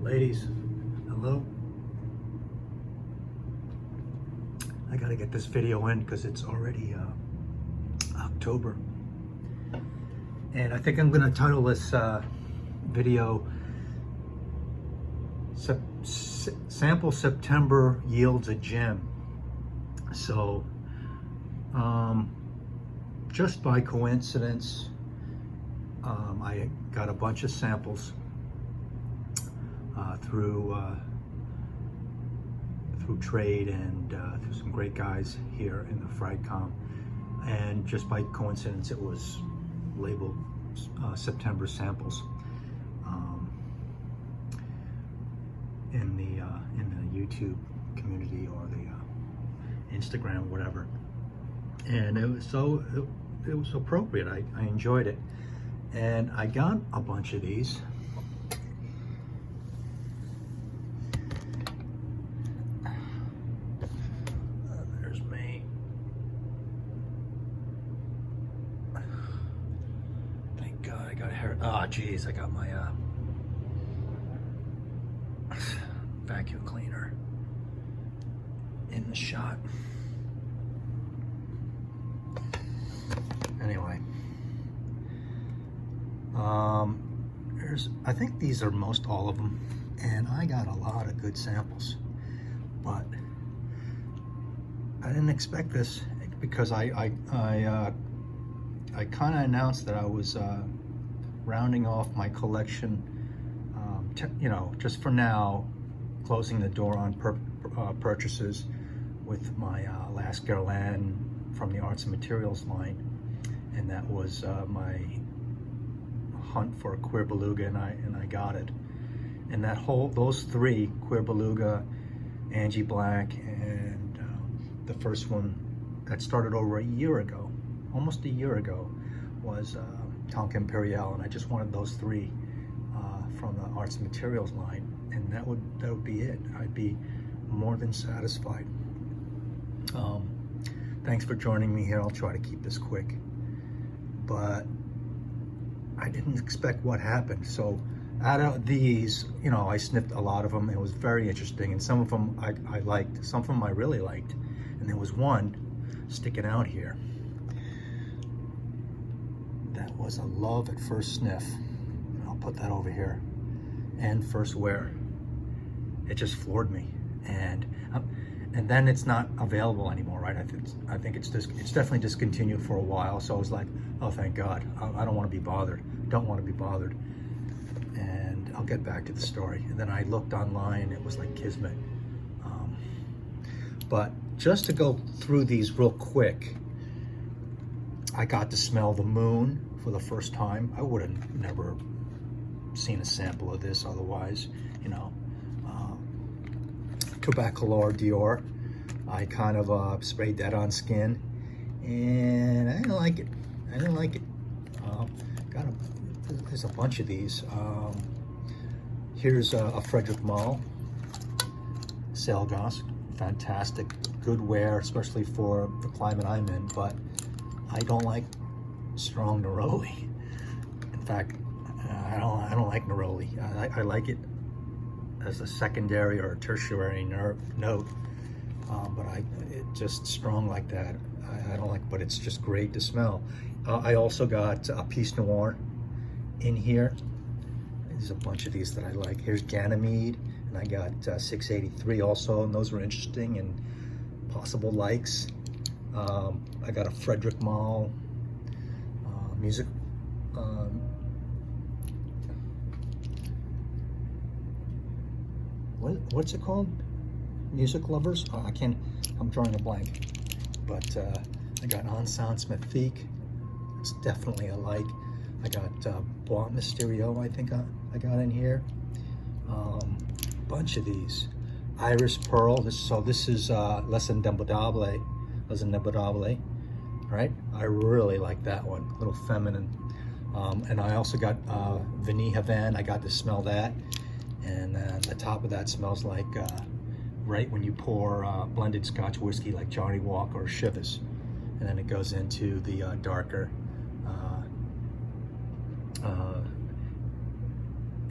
Ladies, hello. I gotta get this video in because it's already October. And I think I'm gonna title this video Sample September Yields a Gem. So, just by coincidence, I got a bunch of samples through trade and through some great guys here in the Fragcom, and just by coincidence it was labeled September samples in the YouTube community or the Instagram, whatever, and it was appropriate. I enjoyed it, and I got a bunch of these. There's me. Thank God I got hair. Oh geez, I got my vacuum cleaner in the shot. Anyway, I think these are most all of them, and I got a lot of good samples, but I didn't expect this because I kind of announced that I was rounding off my collection, you know, just for now, closing the door on purchases with my last Guerlain from the Arts and Materials line, and that was my hunt for a Queer Beluga, and I got it. And those three, Queer Beluga, Angie Black, and the first one that started over a year ago, almost a year ago, was Tonka Imperial, and I just wanted those three from the Arts and Materials line, and that would be it. I'd be more than satisfied. Thanks for joining me here. I'll try to keep this quick, but I didn't expect what happened. So out of these, you know, I sniffed a lot of them. It was very interesting, and some of them I liked, some of them I really liked, and there was one sticking out here that was a love at first sniff. I'll put that over here, and first wear. It just floored me, and then it's not available anymore, right? I think it's definitely discontinued for a while. So I was like, oh, thank God. I don't want to be bothered. Don't want to be bothered. And I'll get back to the story. And then I looked online. It was like kismet. But just to go through these real quick, I got to smell the moon for the first time. I would have never seen a sample of this otherwise, you know. Tobacolor Dior. I kind of sprayed that on skin, and I didn't like it. There's a bunch of these. Here's a Frederic Malle Sailglass. Fantastic, good wear, especially for the climate I'm in, but I don't like strong neroli. In fact, I don't like neroli. I like it as a secondary or a tertiary note, but it just strong like that. I don't like, but it's just great to smell. I also got a Peace Noir in here. There's a bunch of these that I like. Here's Ganymede, and I got 683 also, and those were interesting and possible likes. I got a Frederic Malle music. What's it called? Music Lovers? I'm drawing a blank. But I got Ensemble Mythique. It's definitely a like. I got Bois Mysterio, I think I got in here. Bunch of these. Iris Pearl. This is Les Indémodables. Right? I really like that one. A little feminine. And I also got Vanille Havane. I got to smell that. And the top of that smells like right when you pour blended Scotch whiskey like Johnny Walker or Chivas. And then it goes into the darker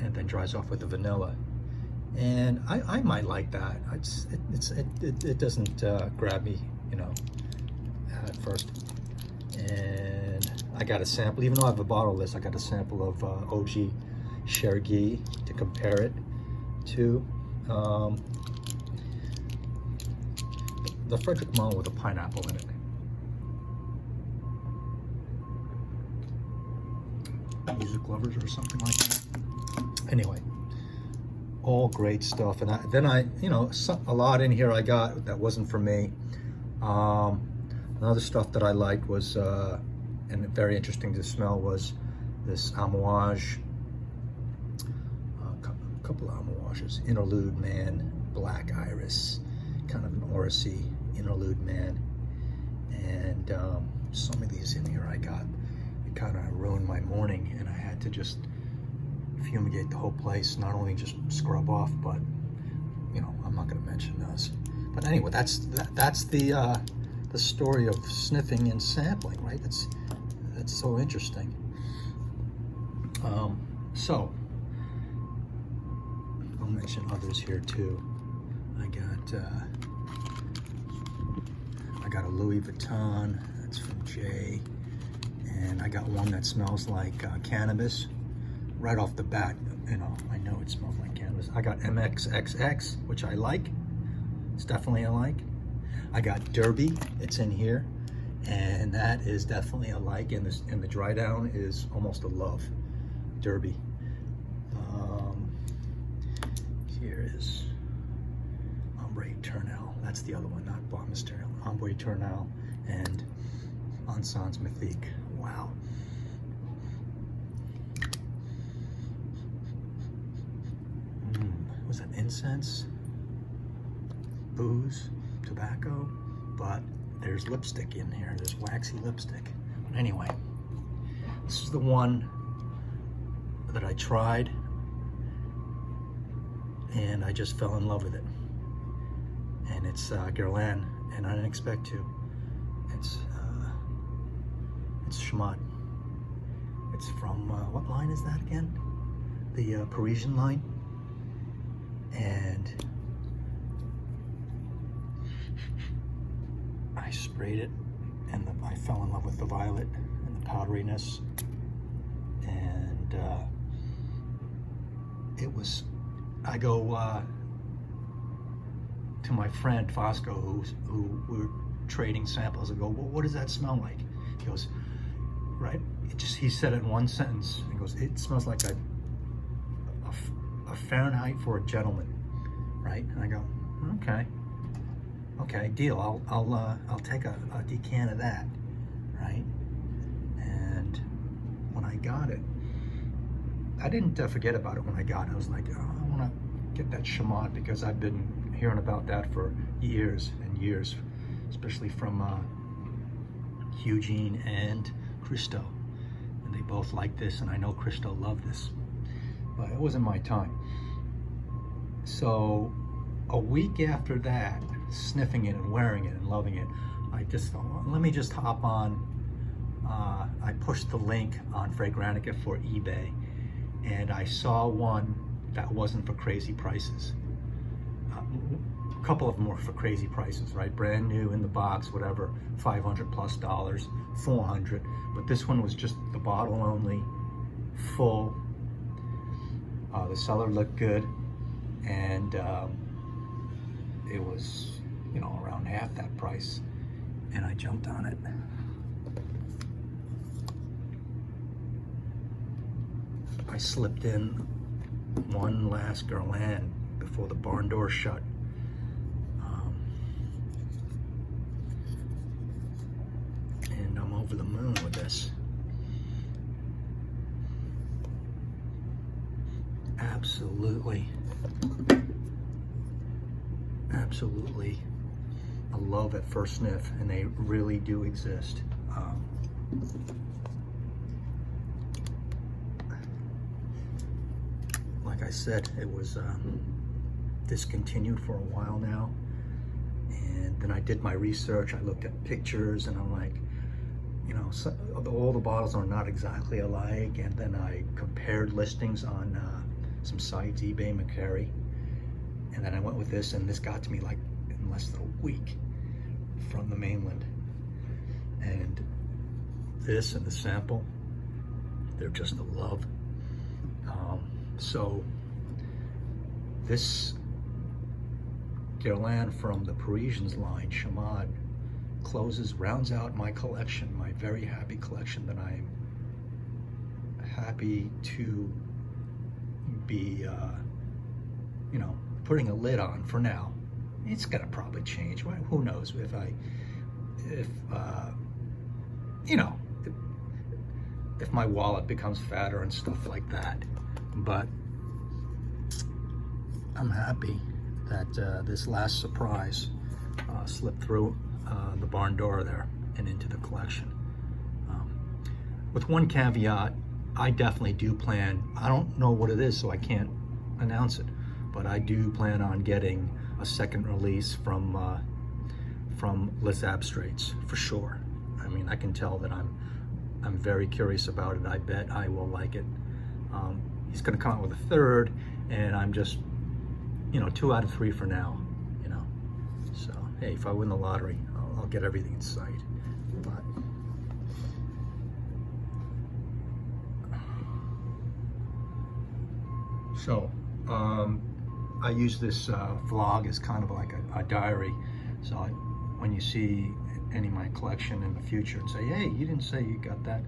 and then dries off with the vanilla. and I might like that. It doesn't grab me, you know, at first. And I got a sample, even though I have a bottle of this, I got a sample of OG Chergui to compare it to. The Frederick Mull with a pineapple in it. Music lovers or something like that. Anyway, all great stuff. And then I, you know, a lot in here I got that wasn't for me. Another stuff that I liked was, and very interesting to smell, was this Amouage, a couple of Amouages, Interlude Man, Black Iris, kind of an oracey Interlude Man. And some of these in here I got, it kind of ruined my morning, and I had to just fumigate the whole place, not only just scrub off, but, you know, I'm not going to mention those. But anyway, that's the story of sniffing and sampling, right? That's so interesting. So I'll mention others here too. I got a Louis Vuitton, that's from Jay, and I got one that smells like cannabis. Right off the bat, you know, I know it smells like cannabis. I got MXXX, which I like. It's definitely a like. I got Derby, it's in here, and that is definitely a like, and the dry down is almost a love. Derby. Here is Ombre Eternal. That's the other one, not Bomb Eternal. Ombre Eternal and Encens Mythique. Wow. Was that incense? Booze? Tobacco? But there's lipstick in here. There's waxy lipstick. But anyway, this is the one that I tried, and I just fell in love with it. And it's Guerlain, and I didn't expect to. It's Schmott. It's from what line is that again? The Parisian line. And I sprayed it, and I fell in love with the violet and the powderiness, and it was. I go to my friend Fosco, who we're trading samples. I go, well, what does that smell like? He goes, right. He said it in one sentence. He goes, it smells like a Fahrenheit for a gentleman, right? And I go, okay, deal. I'll take a decant of that, right? And when I got it, I didn't forget about it when I got it. I was like, oh, I want to get that Schmott, because I've been hearing about that for years and years, especially from Eugene and Christo, and they both like this, and I know Christo loved this, but it wasn't my time. So a week after that, sniffing it and wearing it and loving it, I just thought, well, let me just hop on. I pushed the link on Fragrantica for eBay, and I saw one that wasn't for crazy prices. A couple of them were for crazy prices, right? Brand new in the box, whatever, $500 plus, $400. But this one was just the bottle only, full. The cellar looked good, and it was, you know, around half that price, and I jumped on it. I slipped in one last Guerlain before the barn door shut. And I'm over the moon with this. Absolutely a love at first sniff, and they really do exist. Like I said, it was discontinued for a while now, and then I did my research. I looked at pictures, and I'm like, you know, all the bottles are not exactly alike, and then I compared listings on some sites, eBay, Mercari, And then I went with this, and this got to me like in less than a week from the mainland. And this and the sample, they're just a love. So this Guerlain from the Parisians line, Chamade, rounds out my collection, my very happy collection that I'm happy to be, putting a lid on for now. It's gonna probably change. Right? Who knows if my wallet becomes fatter and stuff like that. But I'm happy that this last surprise slipped through the barn door there and into the collection. With one caveat, I definitely do plan, I don't know what it is, so I can't announce it, but I do plan on getting a second release from Les Abstraits for sure. I mean, I can tell that I'm very curious about it. I bet I will like it. He's going to come out with a third, and I'm just, 2 out of 3 for now. So hey, if I win the lottery, I'll get everything in sight. But so I use this vlog as kind of like a diary. So when you see any of my collection in the future and say, hey, you didn't say you got that.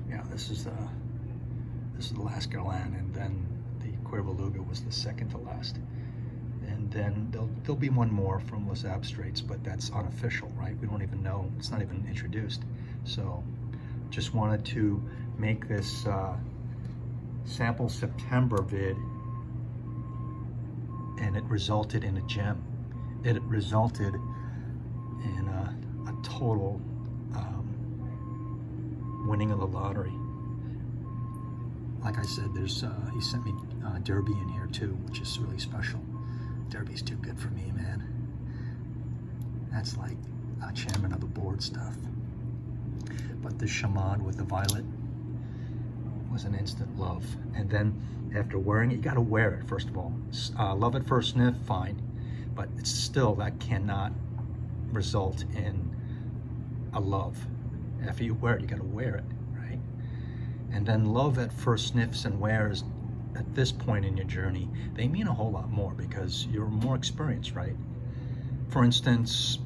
Yeah, this is the last Guerlain, and then the Cuir Beluga was the second to last. And then there'll be one more from Les Abstraits, but that's unofficial, right? We don't even know, it's not even introduced. So just wanted to make this SampleSeptember vid, and it resulted in a gem. It resulted in a total winning of the lottery. Like I said, there's he sent me Derby in here too, which is really special. Derby's too good for me, man. That's like chairman of the board stuff. But the Chamade with the violet was an instant love. And then after wearing it, you gotta wear it first of all. Love at first sniff, fine, but it's still, that cannot result in a love. After you wear it, you gotta wear it, right? And then love at first sniffs and wears at this point in your journey, they mean a whole lot more because you're more experienced, right? For instance,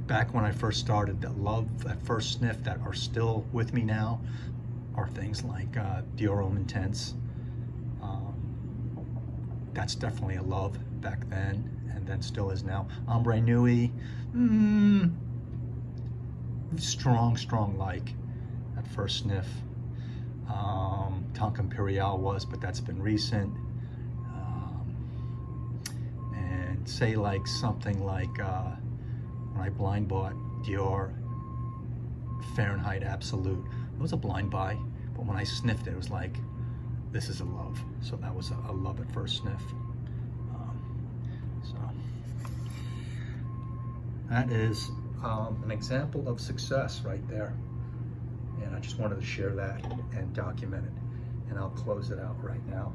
back when I first started, the love at first sniff that are still with me now are things like Dior Homme Intense. That's definitely a love back then, and then still is now. Ombre Nuit, strong like at first sniff. Tonka Imperial was, but that's been recent. And say like something like when I blind bought Dior Fahrenheit Absolute, it was a blind buy, but when I sniffed it, it was like, this is a love. So that was a love at first sniff. So that is an example of success right there. And I just wanted to share that and document it. And I'll close it out right now.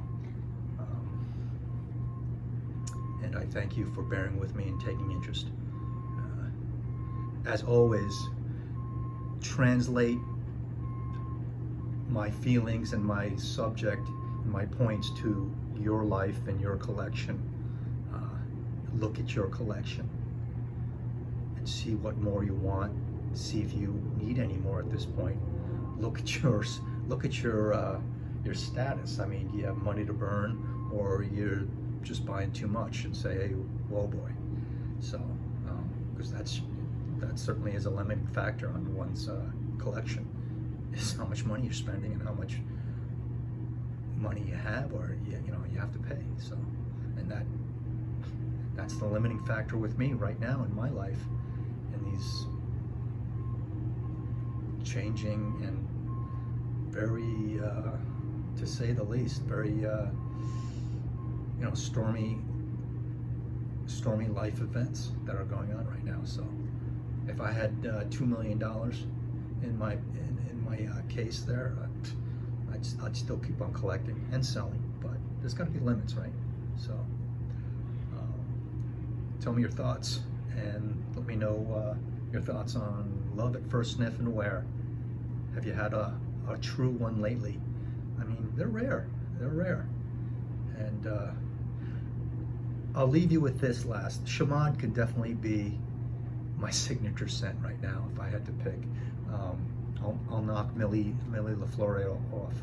And I thank you for bearing with me and taking interest. As always, translate my feelings and my subject and my points to your life and your collection. Look at your collection and see what more you want. See if you need any more at this point. Look at yours. Look at your status. I mean, do you have money to burn, or you're just buying too much and say, hey, whoa boy. So, because that certainly is a limiting factor on one's collection, is how much money you're spending and how much money you have, or you have to pay. So, and that's the limiting factor with me right now in my life, in these changing and very, to say the least, very stormy life events that are going on right now. So if I had $2 million in my case there, I'd still keep on collecting and selling, but there's got to be limits, right? So tell me your thoughts, and let me know your thoughts on love at first sniff and wear. Have you had a true one lately? I mean, they're rare. They're rare. And I'll leave you with this last. Chamade could definitely be my signature scent right now if I had to pick. I'll knock Millie LaFleur off,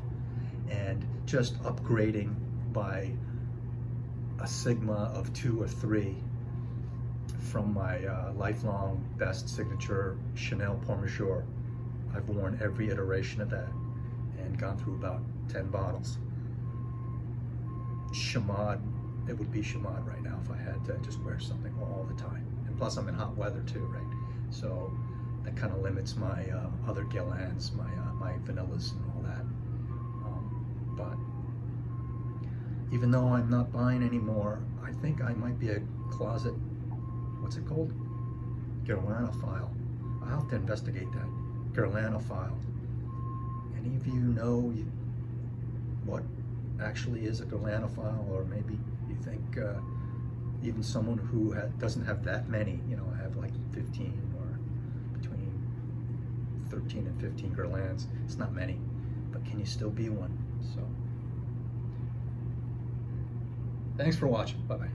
and just upgrading by a sigma of 2 or 3 from my lifelong best signature Chanel Parmesan. I've worn every iteration of that and gone through about 10 bottles. Chamade, it would be Chamade right now if I had to just wear something all the time. And plus I'm in hot weather too, right? So that kind of limits my other Guerlains, my vanillas and all that. But even though I'm not buying anymore, I think I might be a closet, what's it called? Guerlanophile. I'll have to investigate that. Guerlanophile. Any of you know what actually is a Guerlanophile, or maybe you think even someone who doesn't have that many, you know, I have like 15 or between 13 and 15 Guerlains. It's not many, but can you still be one? So, thanks for watching. Bye-bye.